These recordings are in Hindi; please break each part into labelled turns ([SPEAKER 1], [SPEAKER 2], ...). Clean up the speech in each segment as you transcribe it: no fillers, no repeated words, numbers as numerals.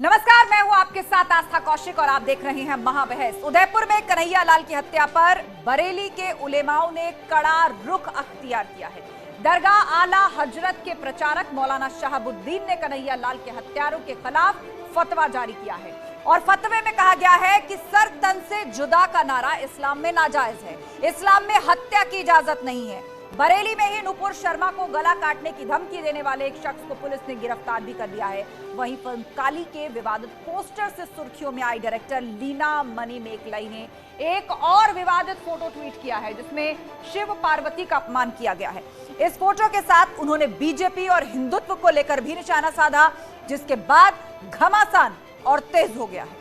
[SPEAKER 1] नमस्कार, मैं हूं आपके साथ आस्था कौशिक और आप देख रहे हैं महाबहस। उदयपुर में कन्हैया लाल की हत्या पर बरेली के उलेमाओं ने कड़ा रुख अख्तियार किया है। दरगाह आला हजरत के प्रचारक मौलाना शहाबुद्दीन ने कन्हैया लाल के हत्यारों के खिलाफ फतवा जारी किया है और फतवे में कहा गया है कि सर तन से जुदा का नारा इस्लाम में नाजायज है। इस्लाम में हत्या की इजाजत नहीं है। बरेली में ही नुपुर शर्मा को गला काटने की धमकी देने वाले एक शख्स को पुलिस ने गिरफ्तार भी कर लिया है। वहीं फिल्म काली के विवादित पोस्टर से सुर्खियों में आई डायरेक्टर लीना मणिमेकलाई ने एक और विवादित फोटो ट्वीट किया है जिसमें शिव पार्वती का अपमान किया गया है। इस फोटो के साथ उन्होंने बीजेपी और हिंदुत्व को लेकर भी निशाना साधा, जिसके बाद घमासान और तेज हो गया है।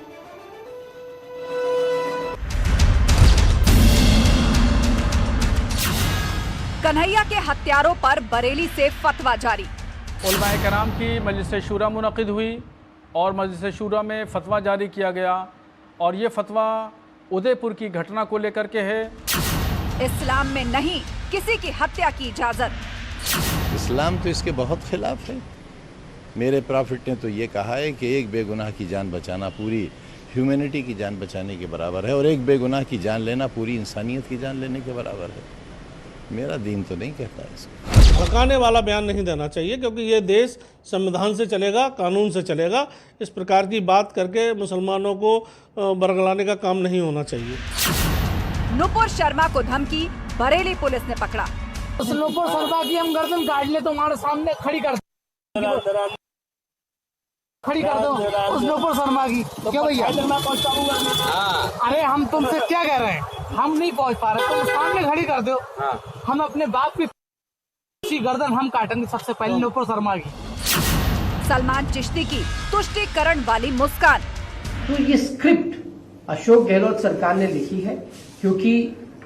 [SPEAKER 1] कन्हैया के हत्यारों पर बरेली से फतवा जारी।
[SPEAKER 2] उलमाए कराम की मजलिस शूरा मुनक़िद हुई और मजलिस शूरा में फतवा जारी किया गया और ये फतवा उदयपुर की घटना को लेकर के है।
[SPEAKER 1] इस्लाम में नहीं किसी की हत्या की इजाजत।
[SPEAKER 3] इस्लाम तो इसके बहुत खिलाफ है। मेरे प्रॉफिट ने तो ये कहा है कि एक बेगुनाह की जान बचाना पूरी ह्यूमैनिटी की जान बचाने के बराबर है और एक बेगुनाह की जान लेना पूरी इंसानियत की जान लेने के बराबर है। मेरा दीन तो नहीं कहता इसको।
[SPEAKER 4] भड़काने वाला बयान नहीं देना चाहिए क्योंकि ये देश संविधान से चलेगा, कानून से चलेगा। इस प्रकार की बात करके मुसलमानों को बरगलाने का काम नहीं होना चाहिए।
[SPEAKER 1] नुपुर शर्मा को धमकी, बरेली पुलिस ने पकड़ा।
[SPEAKER 5] उस नुपुर शर्मा की हम गर्दन काट ले तो हमारे सामने खड़ी कर दो उस नुपुर शर्मा की। क्यों भैया? अरे हम तुमसे क्या कह रहे हैं, हम नहीं पहुंच पा रहे, तुम सामने खड़ी कर दो। हम अपने बाप की गर्दन हम काटेंगे सबसे पहले नुपुर शर्मा की।
[SPEAKER 1] सलमान चिश्ती की तुष्टीकरण वाली मुस्कान।
[SPEAKER 6] तो ये स्क्रिप्ट अशोक गहलोत सरकार ने लिखी है क्योंकि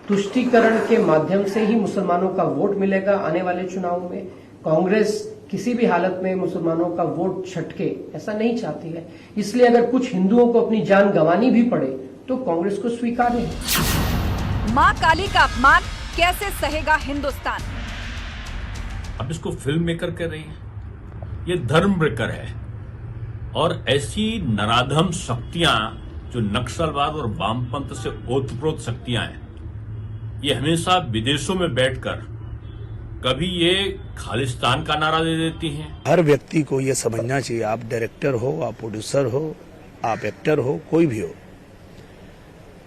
[SPEAKER 6] तुष्टीकरण के माध्यम से ही मुसलमानों का वोट मिलेगा आने वाले चुनाव में। कांग्रेस किसी भी हालत में मुसलमानों का वोट छटके ऐसा नहीं चाहती है, इसलिए अगर कुछ हिंदुओं को अपनी जान गंवानी भी पड़े तो कांग्रेस को स्वीकार है।
[SPEAKER 1] मां काली का अपमान कैसे सहेगा हिंदुस्तान?
[SPEAKER 7] अब इसको फिल्म मेकर कह रही है, ये धर्म ब्रेकर है और ऐसी नराधम शक्तियां जो नक्सलवाद और वामपंथ से ओतप्रोत शक्तियां हैं, ये हमेशा विदेशों में बैठकर कभी ये खालिस्तान का नारा दे देती हैं।
[SPEAKER 8] हर व्यक्ति को ये समझना चाहिए, आप डायरेक्टर हो, आप प्रोड्यूसर हो, आप एक्टर हो, कोई भी हो,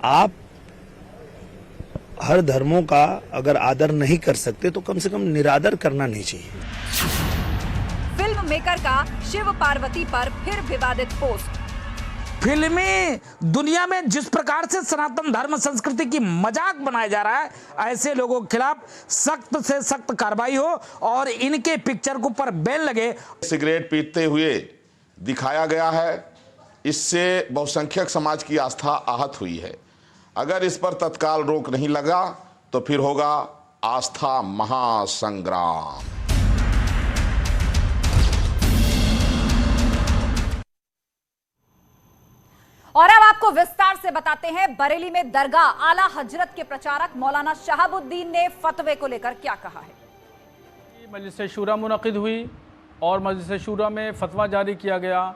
[SPEAKER 8] आप हर धर्मों का अगर आदर नहीं कर सकते तो कम से कम निरादर करना नहीं चाहिए।
[SPEAKER 1] फिल्म मेकर का शिव पार्वती पर फिर विवादित पोस्ट।
[SPEAKER 5] फिल्मी दुनिया में जिस प्रकार से सनातन धर्म संस्कृति की मजाक बनाया जा रहा है, ऐसे लोगों के खिलाफ सख्त से सख्त कार्रवाई हो और इनके पिक्चर के ऊपर बैन लगे।
[SPEAKER 9] सिगरेट पीते हुए दिखाया गया है, इससे बहुसंख्यक समाज की आस्था आहत हुई है। अगर इस पर तत्काल रोक नहीं लगा तो फिर होगा आस्था महासंग्राम।
[SPEAKER 1] और अब आपको विस्तार से बताते हैं बरेली में दरगाह आला हजरत के प्रचारक मौलाना शहाबुद्दीन ने फतवे को लेकर क्या कहा है।
[SPEAKER 2] मजलिस शूरा मुनक़िद हुई और मजलिस शूरा में फतवा जारी किया गया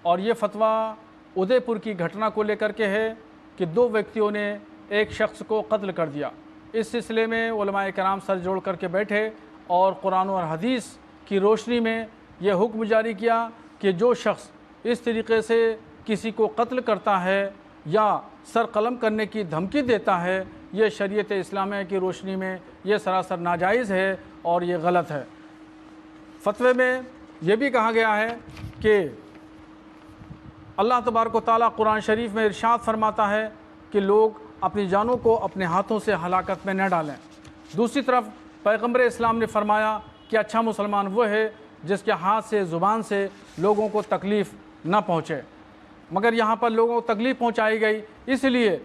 [SPEAKER 2] और ये फतवा उदयपुर की घटना को लेकर के है कि दो व्यक्तियों ने एक शख्स को कत्ल कर दिया। इस सिलसिले में उलमाए कराम सर जोड़ करके बैठे और कुरान और हदीस की रोशनी में यह हुक्म जारी किया कि जो शख्स इस तरीके से किसी को कत्ल करता है या सर कलम करने की धमकी देता है, ये शरीयत इस्लामिया की रोशनी में ये सरासर नाजायज़ है और ये गलत है। फतवे में यह भी कहा गया है कि अल्लाह तबारक व तआला कुरान शरीफ में इरशाद फरमाता है कि लोग अपनी जानों को अपने हाथों से हलाकत में न डालें। दूसरी तरफ पैगम्बर इस्लाम ने फरमाया कि अच्छा मुसलमान वो है जिसके हाथ से ज़ुबान से लोगों को तकलीफ़ न पहुँचे, मगर यहाँ पर लोगों को तकलीफ़ पहुँचाई गई। इसलिए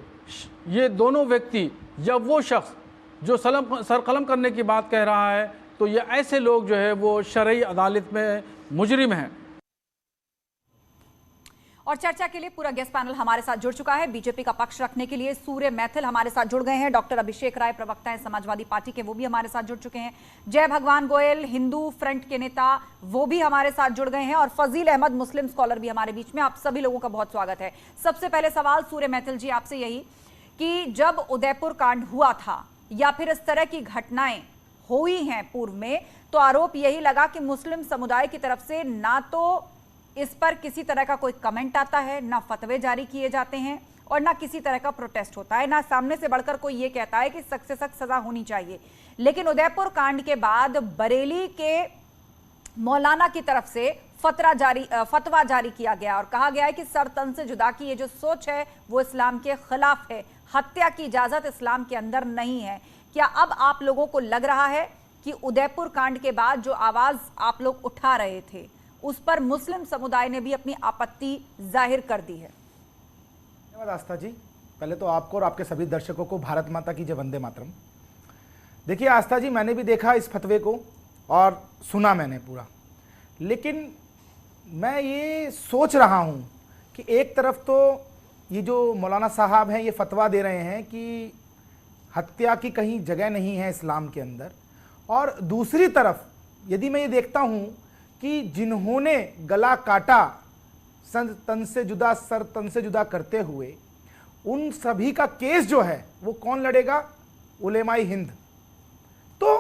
[SPEAKER 2] ये दोनों व्यक्ति या वो शख्स जो सर कलम करने की बात कह रहा है, तो ये ऐसे लोग जो है वो शरई अदालत में मुजरिम हैं।
[SPEAKER 1] और चर्चा के लिए पूरा गेस्ट पैनल हमारे साथ जुड़ चुका है। बीजेपी का पक्ष रखने के लिए सूर्य मैथिल हमारे साथ जुड़ गए हैं। डॉक्टर अभिषेक राय, प्रवक्ता हैं समाजवादी पार्टी के, वो भी हमारे साथ जुड़ चुके हैं। जय भगवान गोयल, हिंदू फ्रंट के नेता, वो भी हमारे साथ जुड़ गए हैं। और फजील अहमद, मुस्लिम स्कॉलर, भी हमारे बीच में। आप सभी लोगों का बहुत स्वागत है। सबसे पहले सवाल सूर्य मैथिल जी आपसे यही कि जब उदयपुर कांड हुआ था या फिर इस तरह की घटनाएं हुई हैं पूर्व में, तो आरोप यही लगा कि मुस्लिम समुदाय की तरफ से ना तो इस पर किसी तरह का कोई कमेंट आता है, ना फतवे जारी किए जाते हैं और ना किसी तरह का प्रोटेस्ट होता है, ना सामने से बढ़कर कोई ये कहता है कि सख्त से सख्त सजा होनी चाहिए। लेकिन उदयपुर कांड के बाद बरेली के मौलाना की तरफ से फतवा जारी किया गया और कहा गया है कि सर तन से जुदा की ये जो सोच है वो इस्लाम के खिलाफ है। हत्या की इजाजत इस्लाम के अंदर नहीं है। क्या अब आप लोगों को लग रहा है कि उदयपुर कांड के बाद जो आवाज आप लोग उठा रहे थे उस पर मुस्लिम समुदाय ने भी अपनी आपत्ति जाहिर कर दी है?
[SPEAKER 10] धन्यवाद आस्था जी। पहले तो आपको और आपके सभी दर्शकों को भारत माता की जय, वंदे मातरम। देखिए आस्था जी, मैंने भी देखा इस फतवे को और सुना मैंने पूरा, लेकिन मैं ये सोच रहा हूँ कि एक तरफ तो ये जो मौलाना साहब हैं ये फतवा दे रहे हैं कि हत्या की कहीं जगह नहीं है इस्लाम के अंदर, और दूसरी तरफ यदि मैं ये देखता हूँ कि जिन्होंने गला काटा सर तन से जुदा, सर तन से जुदा करते हुए, उन सभी का केस जो है वो कौन लड़ेगा? उलेमाए हिंद। तो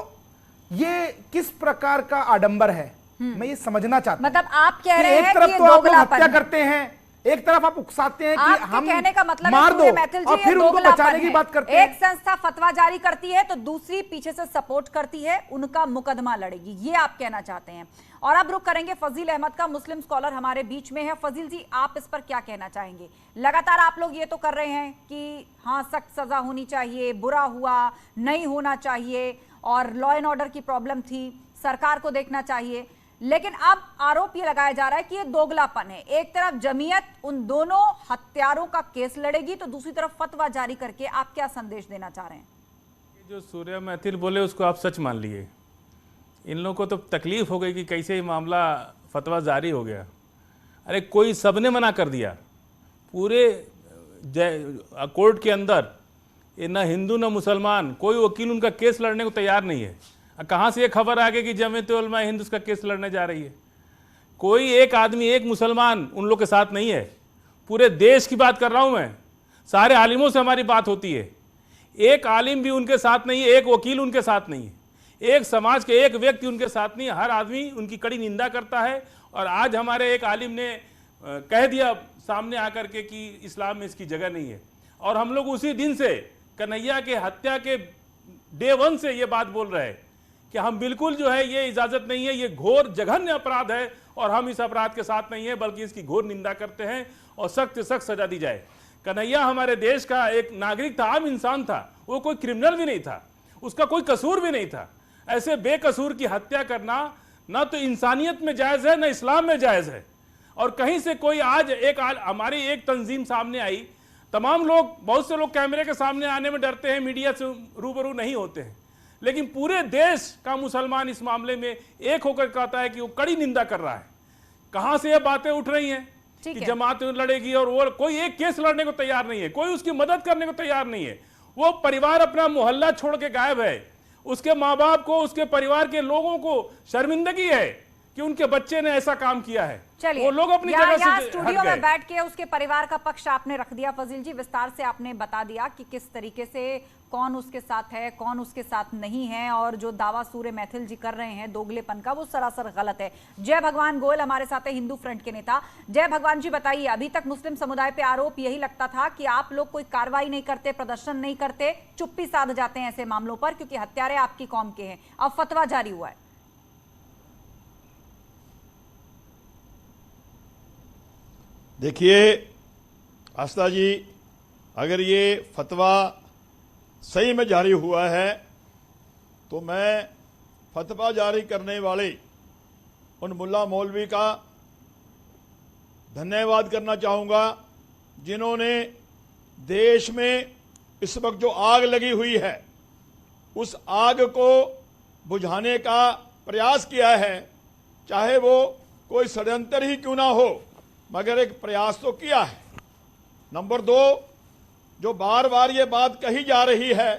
[SPEAKER 10] ये किस प्रकार का आडंबर है, मैं ये समझना चाहता हूं।
[SPEAKER 1] मतलब आप कह रहे हैं
[SPEAKER 10] एक तरफ
[SPEAKER 1] कि
[SPEAKER 10] तो आप लोग
[SPEAKER 1] दोगलापन
[SPEAKER 10] हत्या करते हैं, एक तरफ आप उकसाते हैं कि हम
[SPEAKER 1] कहने का मतलब
[SPEAKER 10] मार दो
[SPEAKER 1] मैथिल जी,
[SPEAKER 10] और फिर उनको बचाने की बात करते हैं।
[SPEAKER 1] एक संस्था फतवा जारी करती है तो दूसरी पीछे से सपोर्ट करती है, उनका मुकदमा लड़ेगी, ये आप कहना चाहते हैं। और अब रुक करेंगे फजील अहमद का, मुस्लिम स्कॉलर हमारे बीच में है। फजील जी, आप इस पर क्या कहना चाहेंगे? लगातार आप लोग ये तो कर रहे हैं कि हाँ सख्त सजा होनी चाहिए, बुरा हुआ नहीं होना चाहिए, और लॉ एंड ऑर्डर की प्रॉब्लम थी, सरकार को देखना चाहिए, लेकिन अब आरोप ये लगाया जा रहा है कि ये दोगलापन है। एक तरफ जमीयत उन दोनों हत्यारों का केस लड़ेगी तो दूसरी तरफ फतवा जारी करके आप क्या संदेश देना चाह रहे हैं?
[SPEAKER 11] जो सूर्य मैथिल बोले उसको आप सच मान लिए। इन लोगों को तो तकलीफ हो गई कि कैसे ये मामला फतवा जारी हो गया। अरे कोई सबने मना कर दिया पूरे कोर्ट के अंदर, ये ना हिंदू ना मुसलमान, कोई वकील उनका केस लड़ने को तैयार नहीं है। कहाँ से ये खबर आ गई कि जमीयत उलमा हिंद उसका केस लड़ने जा रही है? कोई एक आदमी, एक मुसलमान उन लोग के साथ नहीं है। पूरे देश की बात कर रहा हूँ मैं, सारे आलिमों से हमारी बात होती है। एक आलिम भी उनके साथ नहीं है, एक वकील उनके साथ नहीं है, एक समाज के एक व्यक्ति उनके साथ नहीं है। हर आदमी उनकी कड़ी निंदा करता है। और आज हमारे एक आलिम ने कह दिया सामने आकर के कि इस्लाम में इसकी जगह नहीं है। और हम लोग उसी दिन से कन्हैया के हत्या के डे 1 से ये बात बोल रहे हैं कि हम बिल्कुल जो है ये इजाजत नहीं है, ये घोर जघन्य अपराध है और हम इस अपराध के साथ नहीं है, बल्कि इसकी घोर निंदा करते हैं और सख्त से सख्त सजा दी जाए। कन्हैया हमारे देश का एक नागरिक था, आम इंसान था, वो कोई क्रिमिनल भी नहीं था, उसका कोई कसूर भी नहीं था। ऐसे बेकसूर की हत्या करना ना तो इंसानियत में जायज है, ना इस्लाम में जायज है। और कहीं से कोई आज हमारी एक तंजीम सामने आई, तमाम लोग, बहुत से लोग कैमरे के सामने आने में डरते हैं, मीडिया से रूबरू नहीं होते हैं, लेकिन पूरे देश का मुसलमान इस मामले में एक होकर कहता है कि वो कड़ी निंदा कर रहा है। कहां से ये बातें उठ रही हैं कि जमात लड़ेगी और वो कोई एक केस लड़ने को तैयार नहीं है, कोई उसकी मदद करने को तैयार नहीं है। वो परिवार अपना मोहल्ला छोड़ के गायब है। उसके माँ बाप को, उसके परिवार के लोगों को शर्मिंदगी है कि उनके बच्चे ने ऐसा काम किया है।
[SPEAKER 1] चलिए,
[SPEAKER 11] वो लोग अपनी जगह से
[SPEAKER 1] स्टूडियो में बैठ के उसके परिवार का पक्ष आपने रख दिया। फजील जी, विस्तार से आपने बता दिया कि किस तरीके से कौन उसके साथ है, कौन उसके साथ नहीं है, और जो दावा सूर्य मैथिल जी कर रहे हैं दोगलेपन का, वो सरासर गलत है। जय भगवान गोयल हमारे साथ है, हिंदू फ्रंट के नेता। जय भगवान जी, बताइए, अभी तक मुस्लिम समुदाय पे आरोप यही लगता था कि आप लोग कोई कार्रवाई नहीं करते, प्रदर्शन नहीं करते, चुप्पी साध जाते हैं ऐसे मामलों पर क्योंकि हत्यारे आपकी कौम के हैं। अब फतवा जारी हुआ है।
[SPEAKER 12] देखिए आस्था जी, अगर ये फतवा सही में जारी हुआ है तो मैं फतवा जारी करने वाले उन मुल्ला मौलवी का धन्यवाद करना चाहूँगा जिन्होंने देश में इस वक्त जो आग लगी हुई है उस आग को बुझाने का प्रयास किया है, चाहे वो कोई षड्यंत्र ही क्यों ना हो, मगर एक प्रयास तो किया है। नंबर 2, जो बार बार ये बात कही जा रही है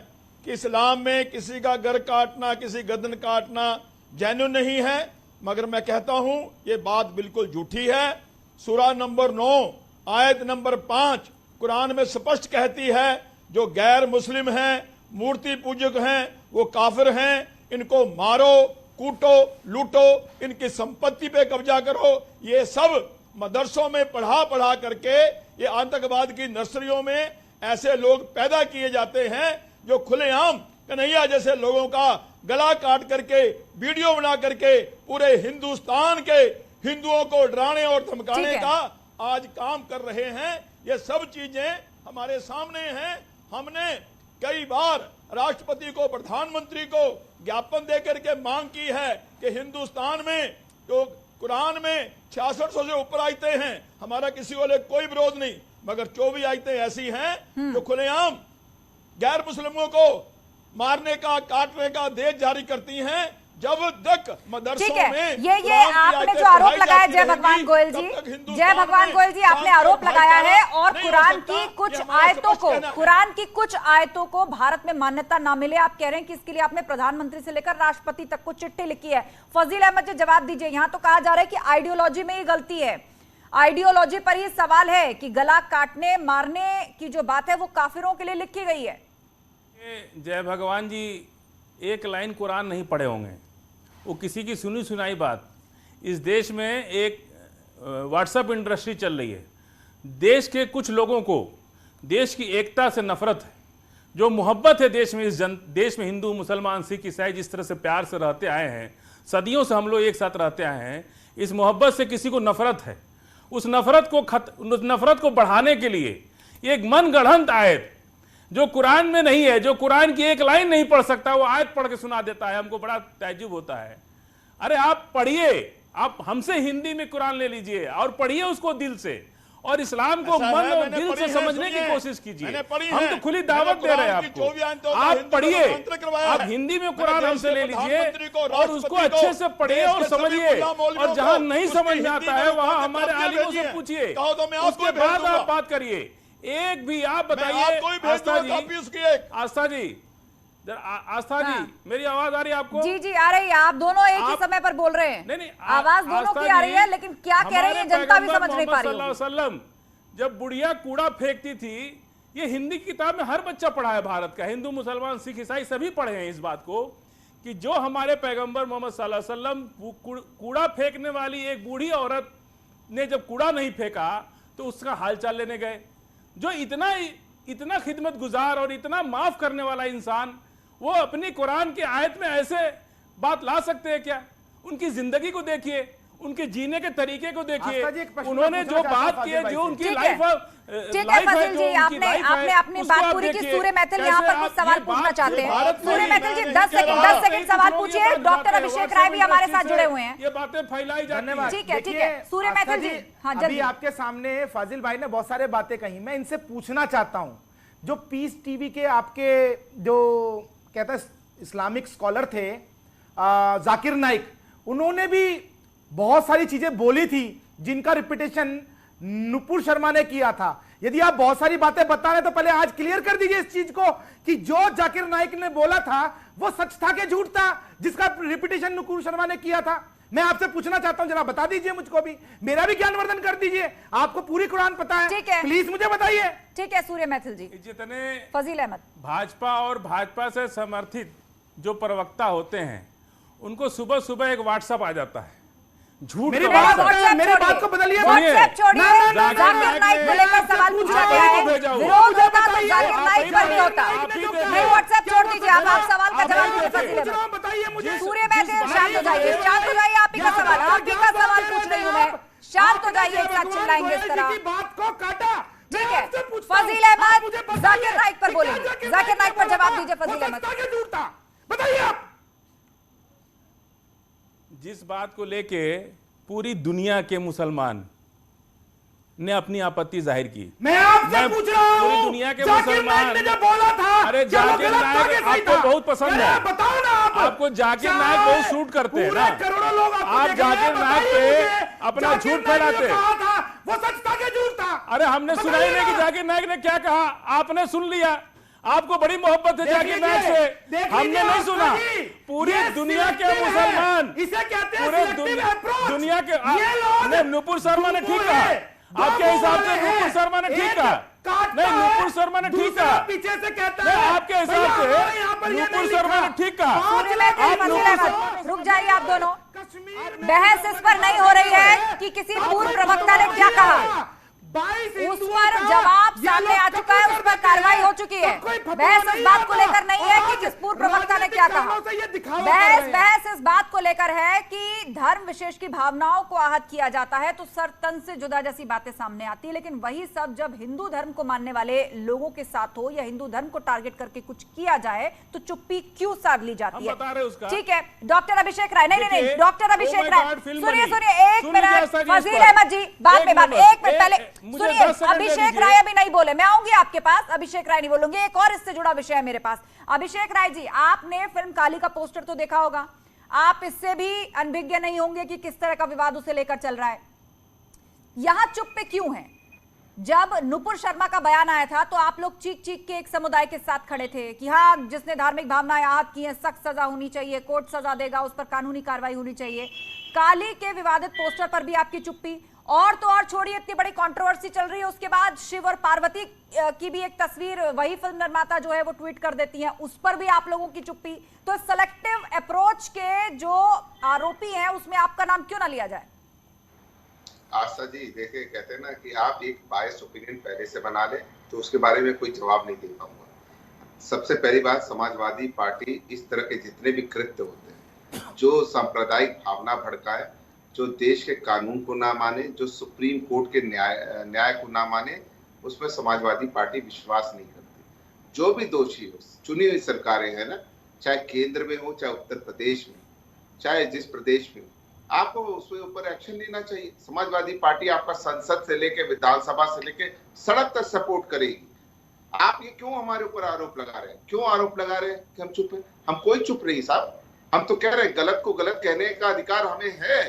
[SPEAKER 12] कि इस्लाम में किसी का घर काटना, किसी गर्दन काटना जेन्युइन नहीं है, मगर मैं कहता हूं ये बात बिल्कुल झूठी है। सूरा नंबर 9 आयत नंबर 5 कुरान में स्पष्ट कहती है, जो गैर मुस्लिम हैं, मूर्ति पूजक हैं, वो काफिर हैं, इनको मारो, कूटो, लूटो, इनकी संपत्ति पे कब्जा करो। ये सब मदरसों में पढ़ा करके ये आतंकवाद की नर्सरियों में ऐसे लोग पैदा किए जाते हैं जो खुलेआम कन्हैया जैसे लोगों का गला काट करके वीडियो बना करके पूरे हिंदुस्तान के हिंदुओं को डराने और धमकाने का आज काम कर रहे हैं। ये सब चीजें हमारे सामने हैं। हमने कई बार राष्ट्रपति को, प्रधानमंत्री को ज्ञापन देकर के मांग की है कि हिंदुस्तान में जो कुरान में 6600 से ऊपर आयतें हैं, हमारा किसी को ले कोई विरोध नहीं, मगर 24 आयतें ऐसी हैं जो खुलेआम गैर मुस्लिमों को मारने का, काटने का आदेश जारी करती हैं। जब तक मदरसों में
[SPEAKER 1] ये आपने जो आरोप लगाया जय भगवान गोयल जी, आपने आरोप लगाया है और कुरान की कुछ आयतों को भारत में मान्यता ना मिले, आप कह रहे हैं कि इसके लिए आपने प्रधानमंत्री से लेकर राष्ट्रपति तक को चिट्ठी लिखी है। फजील अहमद जी जवाब दीजिए। यहाँ तो कहा जा रहा है कि आइडियोलॉजी में ही गलती है, आइडियोलॉजी पर ही सवाल है कि गला काटने मारने की जो बात है वो काफिरों के लिए लिखी गई है।
[SPEAKER 11] जय भगवान जी एक लाइन कुरान नहीं पढ़े होंगे, वो किसी की सुनी सुनाई बात। इस देश में एक व्हाट्सएप इंडस्ट्री चल रही है। देश के कुछ लोगों को देश की एकता से नफरत है, जो मोहब्बत है देश में, इस देश में हिंदू, मुसलमान, सिख, ईसाई जिस तरह से प्यार से रहते आए हैं, सदियों से हम लोग एक साथ रहते आए हैं, इस मोहब्बत से किसी को नफरत है। उस नफरत को बढ़ाने के लिए एक मनगढ़ंत आयत जो कुरान में नहीं है, जो कुरान की एक लाइन नहीं पढ़ सकता, वो आयत पढ़ के सुना देता है। हमको बड़ा ताज्जुब होता है। अरे आप पढ़िए, आप हमसे हिंदी में कुरान ले लीजिए और पढ़िए उसको दिल से, और इस्लाम को मन और दिल से समझने की कोशिश कीजिए। हम तो खुली दावत दे रहे हैं आपको। आप पढ़िए, आप हिंदी में कुरान हमसे ले लीजिए और उसको अच्छे से पढ़िए और समझिए, और जहां नहीं समझ में आता है वहां हमारे आलिमों से पूछिए, उसके बाद आप बात करिए। एक भी आप बताइए। आस्था जी मेरी आवाज आ रही है आपको?
[SPEAKER 1] जी आ रही है। आप दोनों एक ही समय पर बोल रहे हैं। नहीं, आवाज दोनों की आ रही है, लेकिन क्या कह रही है जनता भी समझ नहीं पा रही है।
[SPEAKER 11] जब बुढ़िया कूड़ा फेंकती थी, ये हिंदी की किताब में हर बच्चा पढ़ा है भारत का, हिंदू, मुसलमान, सिख, ईसाई सभी पढ़े हैं इस बात को, कि जो हमारे पैगंबर मोहम्मद सल्लल्लाहु अलैहि वसल्लम कूड़ा फेंकने वाली एक बूढ़ी औरत ने जब कूड़ा नहीं फेंका तो उसका हालचाल लेने गए। जो इतना खिदमत गुजार और इतना माफ करने वाला इंसान, वो अपनी कुरान के आयत में ऐसे बात ला सकते हैं क्या? उनकी जिंदगी को देखिए, उनके जीने के तरीके को देखिए, उन्होंने जो बात की है, जो उनकी लाइफ है।
[SPEAKER 1] ठीक है फजील जी, आपने अपनी बात पूरी की। सूर्य मैथिल यहाँ पर कुछ सवाल पूछना चाहते हैं। सूर्य मैथिल जी 10 सेकंड सवाल पूछिए। डॉक्टर अभिषेक राय भी हमारे साथ जुड़े हुए हैं।
[SPEAKER 11] ये बातें फैलाई जाती हैं।
[SPEAKER 1] ठीक है सूर्य मैथिल जी। हाँ,
[SPEAKER 10] अभी आपके सामने फाजिल भाई ने बहुत सारे बातें कही, मैं इनसे पूछना चाहता हूँ, जो पीस टीवी के आपके जो कहता है इस्लामिक स्कॉलर थे जाकिर नाइक, उन्होंने भी बहुत सारी चीजें बोली थी जिनका रिपीटेशन नुपुर शर्मा ने किया था। यदि आप बहुत सारी बातें बता रहे तो पहले आज क्लियर कर दीजिए इस चीज को कि जो जाकिर नाइक ने बोला था वो सच था कि झूठ था, जिसका रिपीटेशन नुपुर शर्मा ने किया था। मैं आपसे पूछना चाहता हूं, जरा बता दीजिए मुझको भी, मेरा भी ज्ञानवर्धन कर दीजिए। आपको पूरी कुरान पता है,
[SPEAKER 1] ठीक है,
[SPEAKER 10] प्लीज मुझे बताइए।
[SPEAKER 1] ठीक है सूर्य मैथिल जी।
[SPEAKER 11] जितने
[SPEAKER 1] फजील अहमद
[SPEAKER 11] भाजपा और भाजपा से समर्थित जो प्रवक्ता होते हैं, उनको सुबह सुबह एक व्हाट्सएप आ जाता है झूठ।
[SPEAKER 10] मेरी बात को बदलिए,
[SPEAKER 1] व्हाट्सएप छोड़िए। जाकिर नाइक को लेकर सवाल पूछा गया है, विरोध होता तो जाकिर नाइक पर भी होता। नहीं, व्हाट्सएप छोड़ दीजिए, आप सवाल का जवाब दीजिए फजील अहमद। सूर्य मैथिल शांत हो जाइए, शांत हो जाइए। आप ही का सवाल पूछ रही हूँ मैं, शांत हो जाइए, एक साथ चिल्लाएंगे इस तरह।
[SPEAKER 10] बात को काटा।
[SPEAKER 1] ठीक है फजील अहमद जाकिर नाइक पर बोलेंगे, जाकिर नाइक पर जवाब दीजिए फजील अहमद।
[SPEAKER 10] बताइए आप।
[SPEAKER 11] जिस बात को लेके पूरी दुनिया के मुसलमान ने अपनी आपत्ति जाहिर की,
[SPEAKER 10] मैं आपसे पूछ रहा हूं,
[SPEAKER 11] पूरी दुनिया के मुसलमान
[SPEAKER 10] ने जो बोला था,
[SPEAKER 11] अरे जाकिर नाइक आपको बहुत पसंद है,
[SPEAKER 10] बताओ ना
[SPEAKER 11] आपको जाकिर नाइक बहुत सूट करते हैं ना,
[SPEAKER 10] करोड़ों लोग
[SPEAKER 11] आप जाकिर नाइक पे अपना झूठ फैलाते।
[SPEAKER 10] वो सच था कि झूठ था?
[SPEAKER 11] अरे हमने सुना ही नहीं कि जाकिर नायक ने क्या कहा, आपने सुन लिया। आपको बड़ी मोहब्बत है जाकिर नायक से, हमने नहीं सुना। पूरी दुनिया के मुसलमान,
[SPEAKER 10] इसे कहते हैं
[SPEAKER 11] पूरे दुनिया के, नुपुर शर्मा ने ठीक कहा। आपके हिसाब से नुपुर शर्मा ने ठीक कहा? नहीं, नुपुर शर्मा ने ठीक कहा।
[SPEAKER 10] पीछे से कहता
[SPEAKER 11] है आपके हिसाब से नुपुर शर्मा ने ठीक कहा।
[SPEAKER 1] रुक जाइए आप दोनों, बहस इस पर नहीं हो रही है कि किसी पूर्व प्रवक्ता ने क्या कहा, उस पर जवाब सामने आ चुका है, उस पर कार्रवाई हो चुकी है। बहस इस बात को लेकर नहीं है कि किस पूर्व प्रवक्ता ने क्या कहा, बहस इस बात को लेकर है कि धर्म विशेष की भावनाओं को आहत किया जाता है तो सर तन से जुदा जैसी बातें सामने आती है। लेकिन वही सब जब हिंदू धर्म को मानने वाले लोगों के साथ हो या हिंदू धर्म को टारगेट करके कुछ किया जाए तो चुप्पी क्यों साध ली जाती है? ठीक है, डॉक्टर अभिषेक राय, नहीं, डॉक्टर अभिषेक राय, सुनिए एक मिनट, फजील अहमद जी बाद में, एक मिनट पहले सुनिए। अभिषेक राय अभी नहीं बोले, मैं आऊंगी आपके पास, अभिषेक राय नहीं बोलूंगी। एक और इससे जुड़ा विषय है मेरे पास। अभिषेक राय जी, आपने फिल्म काली का पोस्टर तो देखा होगा, आप इससे भी अनभिज्ञ नहीं होंगे कि किस तरह का विवाद उसे लेकर चल रहा है। यहां चुप पे क्यों है? जब नुपुर शर्मा का बयान आया था तो आप लोग चीख चीख के एक समुदाय के साथ खड़े थे कि हाँ, जिसने धार्मिक भावनाएं आहत की हैं सख्त सजा होनी चाहिए, कोर्ट सजा देगा, उस पर कानूनी कार्रवाई होनी चाहिए। काली के विवादित पोस्टर पर भी आपकी चुप्पी, और तो और छोड़िए, इतनी बड़ी कंट्रोवर्सी चल रही है, उसके बाद शिव और पार्वती की भी एक तस्वीर वही फिल्म निर्माता जो है वो ट्वीट कर देती हैं, उस पर भी आप लोगों की चुप्पी। तो सेलेक्टिव अप्रोच के जो आरोपी हैं उसमें आपका नाम क्यों ना लिया जाए?
[SPEAKER 13] आस्था जी देखिए, कहते हैं ना कि आप एक बायस ओपिनियन पहले से बना ले तो उसके बारे में कोई जवाब नहीं दे पाऊंगा। सबसे पहली बात, समाजवादी पार्टी इस तरह के जितने भी कृत्य होते हैं, जो सांप्रदायिक भावना भड़काए, जो देश के कानून को ना माने, जो सुप्रीम कोर्ट के न्याय को ना माने, उसमें समाजवादी पार्टी विश्वास नहीं करती। जो भी दोषी हो, चुनी हुई सरकारें हैं ना, चाहे केंद्र में हो, चाहे उत्तर प्रदेश में, चाहे जिस प्रदेश में, आपको उसके ऊपर एक्शन लेना चाहिए। समाजवादी पार्टी आपका संसद से लेके विधानसभा से लेके सड़क तक सपोर्ट करेगी। आप ये क्यों हमारे ऊपर आरोप लगा रहे हैं? क्यों आरोप लगा रहे हैं कि हम चुप हैं? हम कोई चुप नहीं साहब, हम तो कह रहे हैं गलत को गलत कहने का अधिकार हमें है।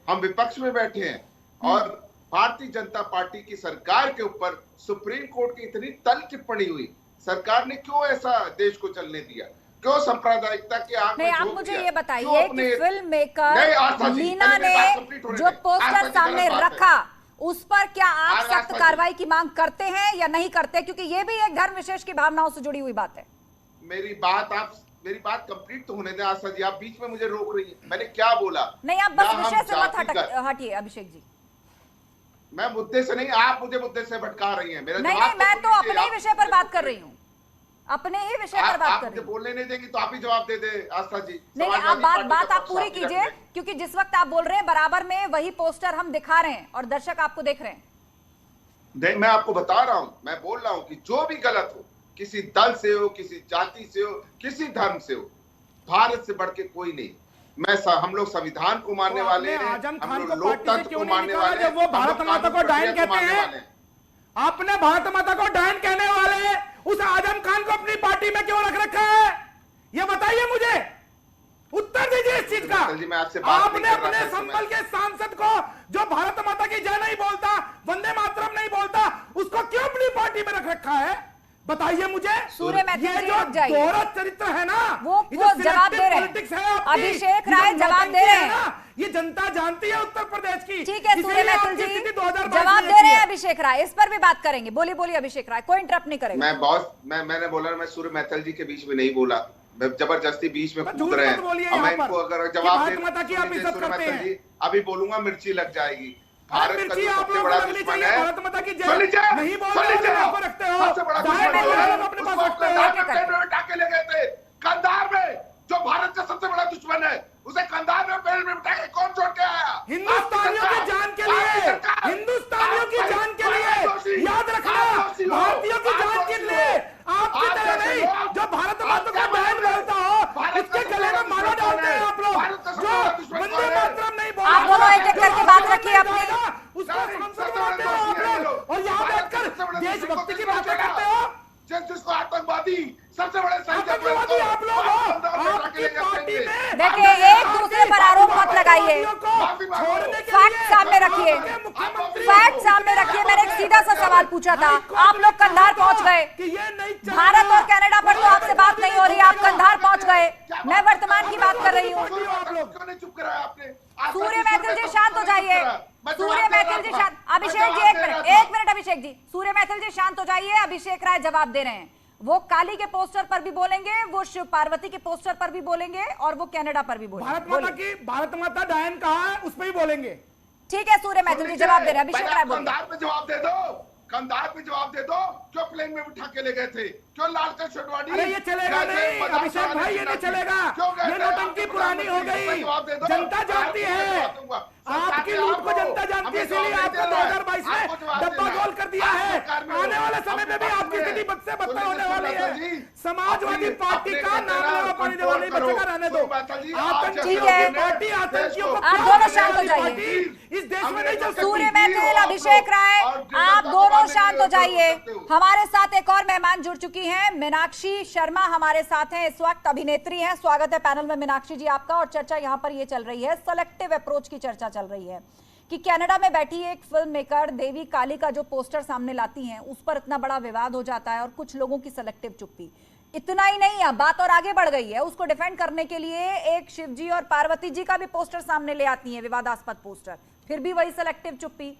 [SPEAKER 13] हम विपक्ष में बैठे हैं और भारतीय जनता पार्टी की सरकार के ऊपर सुप्रीम कोर्ट की इतनी तल टिप्पणी हुई, सरकार ने क्यों ऐसा देश को चलने दिया? क्यों सांप्रदायिकता के आग में
[SPEAKER 1] आप मुझे ये बताइए कि फिल्म मेकर लीना ने जो पोस्टर सामने रखा उस पर क्या आप सख्त कार्रवाई की मांग करते हैं या नहीं करते? क्योंकि ये भी एक धर्म विशेष की भावनाओं से जुड़ी हुई बात है।
[SPEAKER 13] मेरी बात कंप्लीट तो होने दें आशा जी, आप बीच में मुझे रोक रही है। मैंने क्या बोला?
[SPEAKER 1] नहीं, आप बस विषय से मत हटिए अभिषेक जी।
[SPEAKER 13] मैं मुद्दे से नहीं, आप मुझे मुद्दे से भटका रही हैं। मेरा
[SPEAKER 1] नहीं, मैं तो अपने ही विषय पर बात कर रही हूँ, अपने ही विषय पर बात कर रही हूँ।
[SPEAKER 13] बोलने नहीं देंगी तो आप ही जवाब दे दे आस्था जी।
[SPEAKER 1] नहीं, आप बात आप पूरी कीजिए, क्योंकि जिस वक्त आप बोल रहे हैं बराबर में वही पोस्टर हम दिखा रहे हैं और दर्शक आपको देख रहे हैं।
[SPEAKER 13] मैं आपको बता रहा हूँ, मैं बोल रहा हूँ कि जो भी गलत हो, किसी दल से हो, किसी जाति से हो, किसी धर्म से हो, भारत से बढ़ के कोई नहीं। हम लोग संविधान को मानने वाले हैं,
[SPEAKER 10] आजम
[SPEAKER 13] हम
[SPEAKER 10] खान
[SPEAKER 13] लोग
[SPEAKER 10] को
[SPEAKER 13] लोकतंत्र को मानने वाले हैं।
[SPEAKER 10] वो भारत माता को डायन कहते हैं, आपने भारत माता को डायन कहने वाले उस आजम खान को अपनी पार्टी में क्यों रख रखा है? ये बताइए मुझे, उत्तर दीजिए इस चीज का। आपने अपने संबल के सांसद को जो भारत माता की जय नहीं बोलता, वंदे मातरम नहीं बोलता, उसको क्यों अपनी पार्टी में रख रखा है? बताइए मुझे। ये जो दोहरा चरित्र है ना,
[SPEAKER 1] वो जवाब दे रहे हैं। अभिषेक राय जवाब दे रहे हैं।
[SPEAKER 10] ये जनता जानती है उत्तर प्रदेश की।
[SPEAKER 1] ठीक है सूर्य मैथिल जी जवाब दे रहे हैं अभिषेक राय, इस पर भी बात करेंगे। बोलिए अभिषेक राय, कोई इंटरप्ट नहीं करेगा।
[SPEAKER 13] मैंने बोला, मैं सूर्य मैथिल जी के बीच में नहीं बोला, जबरदस्ती बीच में कूद रहे हैं। मैं इनको अगर जवाब दे, अभी बोलूंगा मिर्ची लग जाएगी। भारत का जो सबसे बड़ा दुश्मन है,
[SPEAKER 10] भारत माता की जय नहीं बोल रखते हो,
[SPEAKER 13] सबसे बड़ा दुश्मन टाके ले गए थे कंधार में। जो भारत का सबसे बड़ा दुश्मन है उसे कंधार में पेड़ में बिठा के कौन छोड़ के आया?
[SPEAKER 10] हिंदुस्तानियों की जान के लिए, हिंदुस्तानियों की जान के लिए, याद रखना, भारतीयों की जान के लिए। आपकी तरह नहीं, जो भारत माता का बहन बोलता हो उसके गले में माला डालते हैं आप लोग। जो वंदे मातरम नहीं बोलते,
[SPEAKER 1] आप दोनों एक एक करके बात रखिए अपनी,
[SPEAKER 10] उसको सांसद बोलते हो आप लोग, और यहाँ बैठकर देशभक्ति की बातें करते हो।
[SPEAKER 13] जिसको आतंकवादी सबसे बड़े
[SPEAKER 10] आतंकवादी आप लोग हो, आपकी पार्टी में।
[SPEAKER 1] देखिए, एक दूसरे पर आरोप मत लगाइए, फैक्ट सामने रखिए, फैक्ट सामने रखिए। मैंने एक सीधा सा सवाल पूछा था, आप लोग कंधार पहुंच गए। भारत और कनाडा पर तो आपसे बात नहीं हो रही, आप कंधार पहुंच गए। मैं वर्तमान की बात कर रही हूँ। सूर्य मैथिल जी शांत हो जाइए, सूर्य मैथिल जी शांत। अभिषेक जी एक मिनट अभिषेक जी, सूर्य मैथिल जी शांत हो जाइए। अभिषेक राय जवाब दे रहे हैं, वो काली के पोस्टर पर भी बोलेंगे, वो शिव पार्वती के पोस्टर पर भी बोलेंगे और वो कनाडा पर भी बोलेंगे।
[SPEAKER 10] भारत माता डायन कहाँ है उस पर भी बोलेंगे।
[SPEAKER 1] ठीक है सूर्य मैथिल जी जवाब दे रहे हैं। अभिषेक राय बोलिए।
[SPEAKER 9] कंधार पे जवाब दे दो, कंधार पे जवाब दे दो। क्यों प्लेन में उठा के ले गए थे? क्यों लालचंद छोटवाड़ी?
[SPEAKER 10] अरे ये चलेगा नहीं अभिषेक भाई, ये नहीं चलेगा। ये नौटंकी पुरानी हो गई, जनता जानती है, आपकी लूट को जनता जानती है, इसलिए आपको 2022 में डब्बा गोल कर दिया है। आने वाले समय में भी आपकी स्थिति बद से बदतर होने वाली है। समाजवादी पार्टी का नाम लेवा पानी देवा नहीं बचेगा, रहने दो। आतंकियों की पार्टी, आतंकियों को
[SPEAKER 1] आप दोनों शांत हो जाइए।
[SPEAKER 10] इस देश में नहीं चल सकती।
[SPEAKER 1] सूर्य मैथिल, अभिषेक राय, आप दोनों शांत हो जाइए। हमारे साथ एक और मेहमान जुड़ चुकी हैं, मीनाक्षी शर्मा हमारे साथ हैं इस वक्त, अभिनेत्री हैं। स्वागत है पैनल में मीनाक्षी जी आपका। और चर्चा यहाँ पर ये चल रही है, सेलेक्टिव अप्रोच की चर्चा चल रही है कि कनाडा में बैठी एक फिल्म मेकर देवी काली का जो पोस्टर सामने लाती हैं उस पर इतना बड़ा विवाद हो जाता है और कुछ लोगों की सेलेक्टिव चुप्पी। इतना ही नहीं है, बात और आगे बढ़ गई है। उसको डिफेंड करने के लिए एक शिवजी और पार्वती जी का भी पोस्टर सामने ले आती हैं, विवादास्पद पोस्टर, फिर भी वही सेलेक्टिव चुप्पी।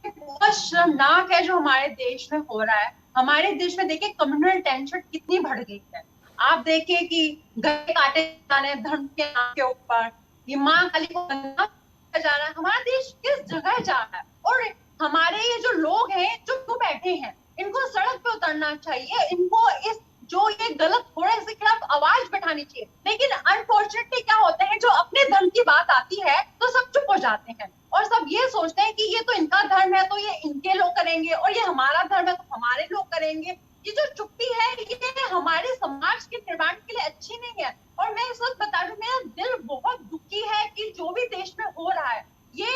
[SPEAKER 14] बहुत शर्मनाक है जो हमारे देश में हो रहा है। हमारे देश में देखिए कम्युनल टेंशन कितनी बढ़ गई है। आप देखिए कि गले काटे जाने धर्म के नाम के ऊपर, ये माँ काली को जा रहा है। हमारा देश किस जगह जा रहा है? और हमारे ये जो लोग हैं जो क्यों बैठे हैं, इनको सड़क पे उतरना चाहिए, इनको इस जो ये गलत हो रहा है इसके खिलाफ आवाज बैठानी चाहिए। लेकिन अनफॉर्चुनेटली क्या होता है, जो अपने धर्म की बात आती है तो सब चुप हो जाते हैं और सब ये सोचते हैं कि ये तो इनका धर्म है तो ये इनके लोग करेंगे, और ये हमारा धर्म है तो हमारे लोग करेंगे। ये जो चुप्पी है ये हमारे समाज के निर्माण के लिए अच्छी नहीं है। और मैं इस वक्त बता दूं, मेरा दिल बहुत दुखी है कि जो भी देश में हो रहा है, ये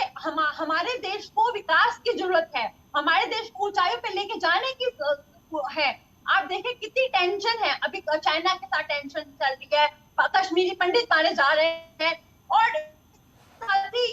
[SPEAKER 14] हमारे देश को विकास की जरूरत है, हमारे देश को ऊंचाइयों पे लेके जाने की है। आप देखिए कितनी टेंशन है, अभी चाइना के साथ टेंशन चल रही है, कश्मीरी पंडित मारे जा रहे हैं, और साथ ही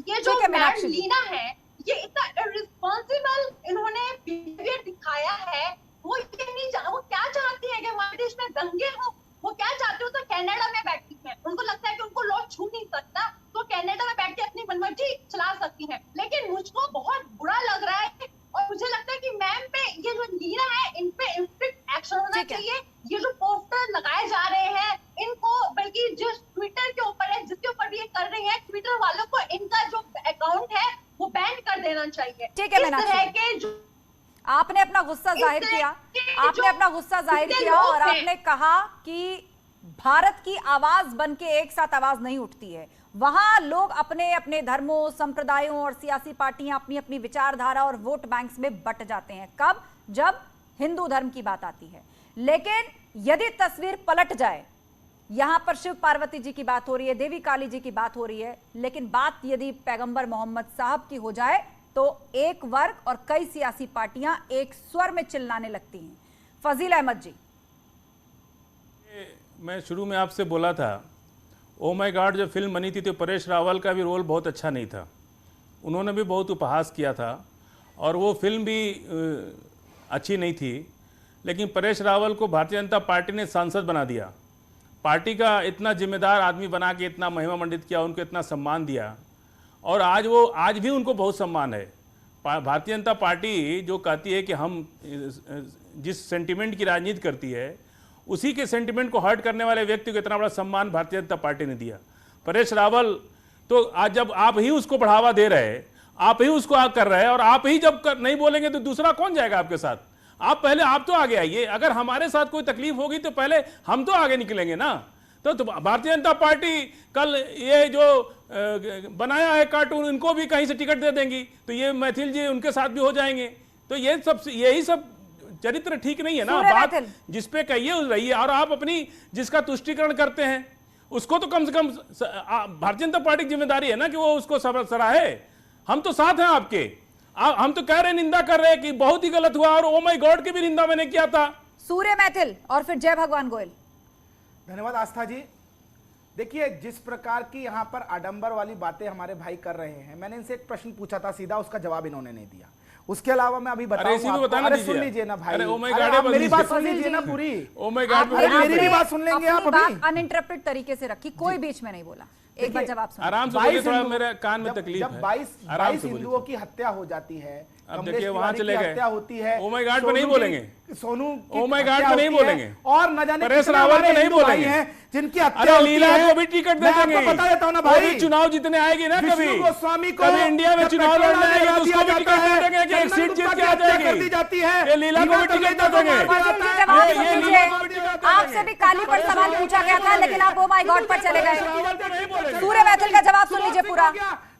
[SPEAKER 14] ये जो मैडम लीना है ये इतना इररिस्पॉन्सिबल इन्होंने बिहेवियर दिखाया है। वो ये नहीं वो क्या चाहती है कि हमारे देश में दंगे हो, वो क्या चाहते हो? तो कनाडा में बैठती है, उनको लगता है कि उनको लॉ छू नहीं सकता, तो कनाडा में बैठ के अपनी मनमर्जी चला सकती है। लेकिन मुझको बहुत बुरा लग रहा है और मुझे लगता है कि मैम पे ये जो लीना है इन पे स्ट्रिक्ट एक्शन होना चाहिए। ये जो पोस्टर लगाए जा रहे हैं इनको, बल्कि जो ट्विटर के ऊपर है जिसके ऊपर ये कर रही है, ट्विटर वालों को इनका जो अकाउंट है वो बैन कर देना चाहिए।
[SPEAKER 1] ठीक है मीनाक्षी, आपने अपना गुस्सा जाहिर किया, आपने अपना गुस्सा जाहिर किया और आपने कहा कि भारत की आवाज बनके एक साथ आवाज नहीं उठती है। वहां लोग अपने अपने धर्मों, संप्रदायों और सियासी पार्टियां अपनी अपनी विचारधारा और वोट बैंक्स में बट जाते हैं। कब? जब हिंदू धर्म की बात आती है। लेकिन यदि तस्वीर पलट जाए, यहां पर शिव पार्वती जी की बात हो रही है, देवी काली जी की बात हो रही है, लेकिन बात यदि पैगंबर मोहम्मद साहब की हो जाए तो एक वर्ग और कई सियासी पार्टियां एक स्वर में चिल्लाने लगती हैं। फजील अहमद जी,
[SPEAKER 11] मैं शुरू में आपसे बोला था, ओ माय गॉड जब फिल्म बनी थी तो परेश रावल का भी रोल बहुत अच्छा नहीं था, उन्होंने भी बहुत उपहास किया था और वो फिल्म भी अच्छी नहीं थी। लेकिन परेश रावल को भारतीय जनता पार्टी ने सांसद बना दिया, पार्टी का इतना जिम्मेदार आदमी बना के इतना महिमा मंडित किया, उनको इतना सम्मान दिया और आज भी उनको बहुत सम्मान है। भारतीय जनता पार्टी जो कहती है कि हम जिस सेंटिमेंट की राजनीति करती है उसी के सेंटिमेंट को हर्ट करने वाले व्यक्ति को इतना बड़ा सम्मान भारतीय जनता पार्टी ने दिया। परेश रावल तो आज जब आप ही उसको बढ़ावा दे रहे, आप ही उसको कर रहे हैं और आप ही जब नहीं बोलेंगे तो दूसरा कौन जाएगा आपके साथ? आप पहले आप तो आगे आइए, अगर हमारे साथ कोई तकलीफ होगी तो पहले हम तो आगे निकलेंगे ना। तो भारतीय जनता पार्टी कल ये जो बनाया है कार्टून, इनको भी कहीं से टिकट दे देंगी तो ये मैथिल जी उनके साथ भी हो जाएंगे। तो ये सब यही सब चरित्र ठीक नहीं है ना। बात जिसपे कहिए उस रही है और आप अपनी जिसका तुष्टिकरण करते हैं उसको तो कम से कम भारतीय जनता पार्टी की जिम्मेदारी है ना कि वो उसको सराहे। हम तो साथ हैं आपके, हम तो कह रहे निंदा कर रहे हैं कि बहुत ही गलत हुआ और ओ माय गॉड की भी निंदा मैंने किया था।
[SPEAKER 1] सूर्य मैथिल और फिर जय भगवान गोयल।
[SPEAKER 10] धन्यवाद आस्था जी। देखिए, जिस प्रकार की यहाँ पर आडंबर वाली बातें हमारे भाई कर रहे हैं, मैंने इनसे एक प्रश्न पूछा था सीधा, उसका जवाब इन्होंने नहीं दिया। उसके अलावा मैं अभी बताऊंगा। अरे सुन लीजिए ना भाई, मेरी बात सुन लीजिए ना पूरी। मेरी भी बात सुन लेंगे आप अभी।
[SPEAKER 1] अनइंटरप्टेड तरीके से रखी, कोई बीच में नहीं बोला। एक बार जवाब सुनो।
[SPEAKER 11] आराम से बोलिए, थोड़ा मेरे कान में तकलीफ है।
[SPEAKER 10] जब 22 हिंदुओं की हत्या हो जाती है,
[SPEAKER 11] अब देखिए वहां चले गए,
[SPEAKER 10] हत्या होती है,
[SPEAKER 11] ओ माय गॉड पे नहीं बोलेंगे,
[SPEAKER 10] सोनू
[SPEAKER 11] ओ माय गॉड पे नहीं बोलेंगे,
[SPEAKER 10] और न जाने
[SPEAKER 11] परेश रावल पे नहीं बोलेंगे,
[SPEAKER 10] जिनकी हत्या होती है।
[SPEAKER 11] लीला को भी टिकट दे देंगे।
[SPEAKER 10] मैं बता देता हूं ना भाई,
[SPEAKER 11] चुनाव जीतने आएगी ना कभी,
[SPEAKER 10] गोस्वामी को
[SPEAKER 11] कभी इंडिया में चुनाव लड़ने आएगी तो उसको भी टिकट दे देंगे कि एक सीट जीत के आ जाएगी। ये लीला को भी टिकट दे देंगे।
[SPEAKER 1] आपसे भी काली पर सवाल पूछा गया था, लेकिन आप ओ माय गॉड पर चले गए। सूर्य मैथिल का जवाब सुन लीजिए पूरा।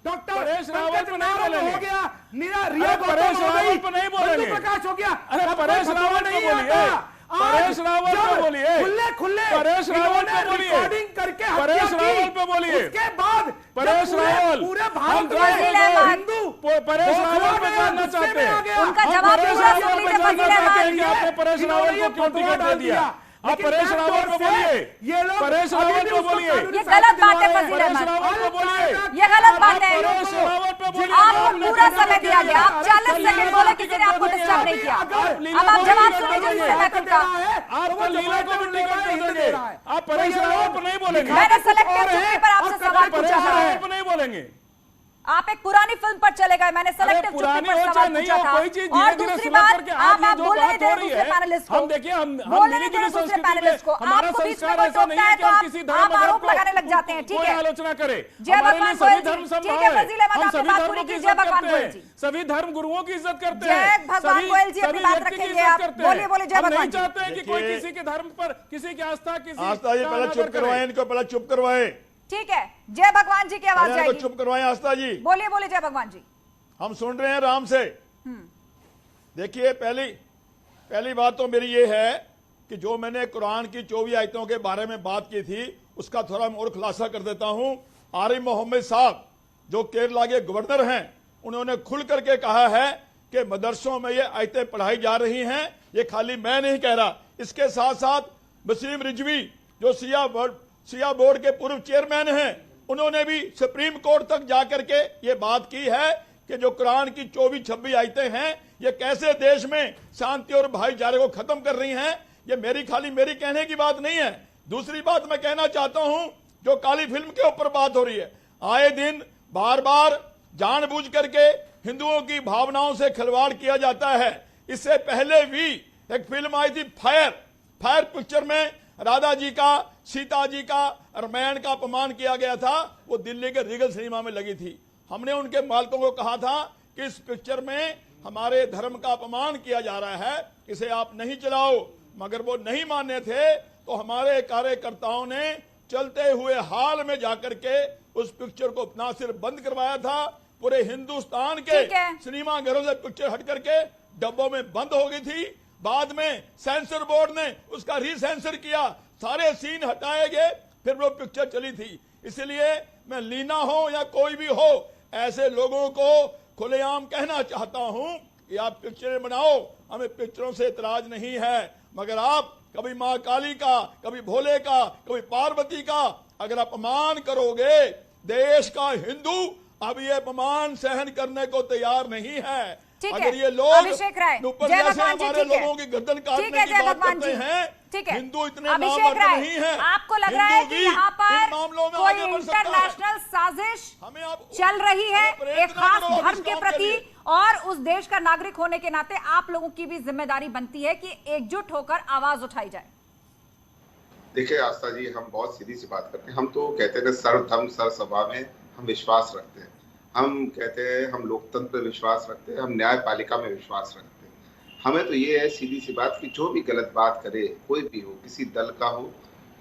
[SPEAKER 10] डॉक्टर
[SPEAKER 11] परेश रावल पे नहीं बोलेंगे,
[SPEAKER 10] हो गया, रिया
[SPEAKER 11] परेश रावल पे नहीं बोलेंगे,
[SPEAKER 10] प्रकाश हो गया।
[SPEAKER 11] अरे परेश रावल पे बोलिए, परेश रावल पे बोलिए,
[SPEAKER 10] खुले
[SPEAKER 11] परेश रावल पे बोलिए,
[SPEAKER 10] रिकॉर्डिंग करके
[SPEAKER 11] परेश रावल पे बोलिए।
[SPEAKER 10] उसके बाद
[SPEAKER 11] परेश रावल,
[SPEAKER 10] पूरे
[SPEAKER 11] हम
[SPEAKER 10] भारत में हिंदू
[SPEAKER 11] परेश रावल पे जानना चाहते हैं,
[SPEAKER 1] उनका जवाब पूरा सुन लीजिए फजील अहमद।
[SPEAKER 11] कि आपने परेश रावल को क्यों टिकट दे दिया। आप परेश रावल पे बोलिए, परेश रावल पे बोलिए,
[SPEAKER 1] ये गलत बात है फजील अहमद, ये गलत बात है। आपको पूरा समय दिया गया, आप 40 सेकंड बोले, किसी ने आपको डिस्टर्ब नहीं किया। अब आप जवाब सुन लीजिए सूर्य मैथिल का।
[SPEAKER 11] आपको लीला को भी टिकट दे देंगे, आप परेश रावल पे नहीं बोलेंगे।
[SPEAKER 1] मैंने सेलेक्टिव चुटकी पर आपसे सवाल पूछा
[SPEAKER 11] रावल पे नहीं बोलेंगे।
[SPEAKER 1] आप एक पुरानी फिल्म पर चले गए, मैंने सेलेक्टिव चुटकी पर सवाल पूछा था। और दूसरी बात, आप बोलने नहीं दे रहे दूसरे पैनलिस्ट को, बोलने नहीं दे रहे दूसरे पैनलिस्ट को। आपको बीच में कोई टोकता है तो आप आरोप लगाने लग जाते हैं। ठीक है,
[SPEAKER 11] आलोचना करे।
[SPEAKER 1] जय भगवान गोयल जी, ठीक है फजील अहमद, आपकी बात पूरी कीजिए। जय भगवान गोयल जी,
[SPEAKER 11] सभी धर्म गुरुओं की इज्जत करते हैं।
[SPEAKER 1] जय भगवान गोयल जी, अपनी बात रखेंगे आप, बोलिए बोलिए। जय भगवान।
[SPEAKER 11] नहीं चाहते हैं कि कोई किसी के धर्म पर, किसी की आस्था, किसी
[SPEAKER 12] आस्था, ये पहले चुप करवाएं इनको, पहले चुप करवाएं।
[SPEAKER 1] ठीक है, जय भगवान जी की आवाज जाएगी।
[SPEAKER 12] चुप करवाएं आस्था जी,
[SPEAKER 1] बोलिए बोलिए। जय भगवान जी,
[SPEAKER 12] हम सुन रहे हैं आराम से। देखिए, पहली बात तो मेरी ये है कि जो मैंने कुरान की 24 आयतों के बारे में बात की थी, उसका थोड़ा मैं और खुलासा कर देता हूं। आरिफ मोहम्मद साहब जो केरला के गवर्नर हैं, उन्होंने खुल करके कहा है कि मदरसों में ये आयतें पढ़ाई जा रही हैं। ये खाली मैं नहीं कह रहा, इसके साथ साथ वसीम रिजवी जो सिया बोर्ड के पूर्व चेयरमैन हैं, उन्होंने भी सुप्रीम कोर्ट तक जाकर के ये बात की है कि जो कुरान की 24-26 आयतें हैं, ये कैसे देश में शांति और भाईचारे को खत्म कर रही हैं। ये मेरी कहने की बात नहीं है। दूसरी बात मैं कहना चाहता हूं, जो काली फिल्म के ऊपर बात हो रही है, आए दिन बार बार जानबूझ करके हिंदुओं की भावनाओं से खिलवाड़ किया जाता है। इससे पहले भी एक फिल्म आई थी फायर पिक्चर में राधा जी का, सीता जी का, रामायण का अपमान किया गया था। वो दिल्ली के रीगल सिनेमा में लगी थी। हमने उनके मालिकों को कहा था कि इस पिक्चर में हमारे धर्म का अपमान किया जा रहा है, इसे आप नहीं चलाओ, मगर वो नहीं माने थे। तो हमारे कार्यकर्ताओं ने चलते हुए हाल में जाकर के उस पिक्चर को ना सिर्फ बंद करवाया था, पूरे हिंदुस्तान के सिनेमा घरों से पिक्चर हट करके डब्बों में बंद हो गई थी। बाद में सेंसर बोर्ड ने उसका रीसेंसर किया, सारे सीन हटाए गए, फिर वो पिक्चर चली थी। इसलिए मैं लीना हो या कोई भी हो, ऐसे लोगों को खुलेआम कहना चाहता हूं कि आप पिक्चरें बनाओ, हमें पिक्चरों से इतराज नहीं है, मगर आप कभी मां काली का, कभी भोले का, कभी पार्वती का अगर अपमान करोगे, देश का हिंदू अब ये अपमान सहन करने को तैयार नहीं है। अगर ये लोग
[SPEAKER 1] अभिषेक राय, जय भगवान जी,
[SPEAKER 12] हमारे लोगों की गर्दन काटने की बात करते हैं,
[SPEAKER 1] ठीक है,
[SPEAKER 12] हिंदू इतने
[SPEAKER 1] अभिषेक राय, आपको लग रहा है कि यहाँ पर कोई इंटरनेशनल साजिश चल रही है एक खास धर्म के प्रति, और उस देश का नागरिक होने के नाते आप लोगों की भी जिम्मेदारी बनती है कि एकजुट होकर आवाज उठाई जाए।
[SPEAKER 13] देखिए आस्था जी, हम बहुत सीधी सी बात करते हैं। हम तो कहते हैं सर्वधर्म सर्वसभा में हम विश्वास रखते हैं। हम कहते हैं हम लोकतंत्र में विश्वास रखते हैं, हम न्यायपालिका में विश्वास रखते हैं। हमें तो ये है सीधी सी बात कि जो भी गलत बात करे, कोई भी हो, किसी दल का हो,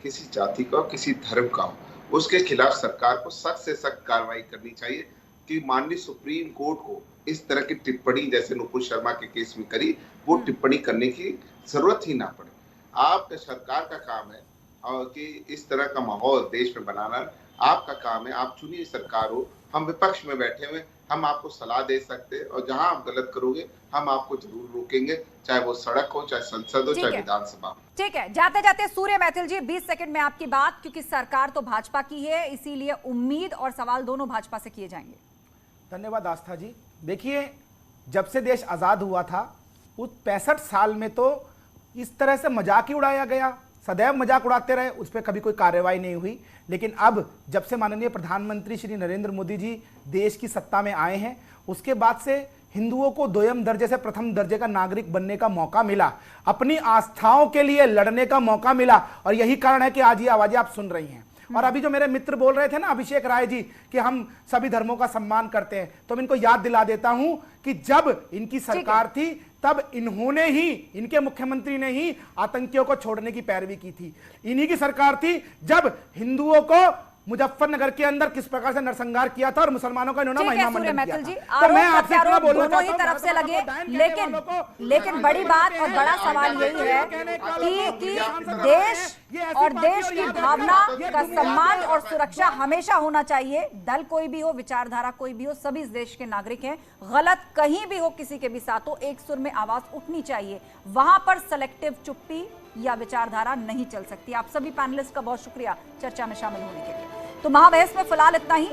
[SPEAKER 13] किसी जाति का हो, किसी धर्म का हो, उसके खिलाफ सरकार को सख्त से सख्त कार्रवाई करनी चाहिए। कि माननीय सुप्रीम कोर्ट को इस तरह की टिप्पणी जैसे नुपुर शर्मा के केस में करी, वो टिप्पणी करने की जरूरत ही ना पड़े। आप सरकार का काम है और कि इस तरह का माहौल देश में बनाना आपका काम है। आप चुनी सरकार हो, हम विपक्ष में बैठे हुए, हम आपको सलाह दे सकते हैं और जहां आप गलत करोगे हम आपको जरूर रोकेंगे, चाहे वो सड़क हो, चाहे संसद हो, चाहे विधानसभा हो।
[SPEAKER 1] ठीक है, जाते जाते सूर्य मैथिल जी 20 सेकंड में आपकी बात, क्योंकि सरकार तो भाजपा की है, इसीलिए उम्मीद और सवाल दोनों भाजपा से किए जाएंगे।
[SPEAKER 10] धन्यवाद आस्था जी। देखिए, जब से देश आजाद हुआ था उस 65 साल में तो इस तरह से मजाक ही उड़ाया गया, सदैव मजाक उड़ाते रहे, उस पर कभी कोई कार्रवाई नहीं हुई। लेकिन अब जब से माननीय प्रधानमंत्री श्री नरेंद्र मोदी जी देश की सत्ता में आए हैं, उसके बाद से हिंदुओं को दोयम दर्जे से प्रथम दर्जे का नागरिक बनने का मौका मिला, अपनी आस्थाओं के लिए लड़ने का मौका मिला, और यही कारण है कि आज ये आवाजें आप सुन रही हैं। और अभी जो मेरे मित्र बोल रहे थे ना, अभिषेक राय जी, कि हम सभी धर्मों का सम्मान करते हैं, तो मैं इनको याद दिला देता हूं कि जब इनकी सरकार थी तब इन्होंने ही, इनके मुख्यमंत्री ने ही आतंकियों को छोड़ने की पैरवी की थी। इन्हीं की सरकार थी जब हिंदुओं को मुजफ्फरनगर के अंदर किस प्रकार से नरसंहार किया था और मुसलमानों का इन्होंने महिमा मंडन किया था। तो मैं आपसे इतना बोलना
[SPEAKER 1] दोनों ही तरफ से लगे, लेकिन बड़ी बात और बड़ा सवाल यही है कि देश और देश की भावना का सम्मान और सुरक्षा हमेशा होना चाहिए। दल कोई भी हो, विचारधारा कोई भी हो, सभी इस देश के नागरिक हैं। गलत कहीं भी हो, किसी के भी साथ हो, एक सुर में आवाज उठनी चाहिए। वहां पर सेलेक्टिव चुप्पी या विचारधारा नहीं चल सकती। आप सभी पैनलिस्ट का बहुत शुक्रिया चर्चा में शामिल होने के लिए। तो महाबहस में फिलहाल इतना ही।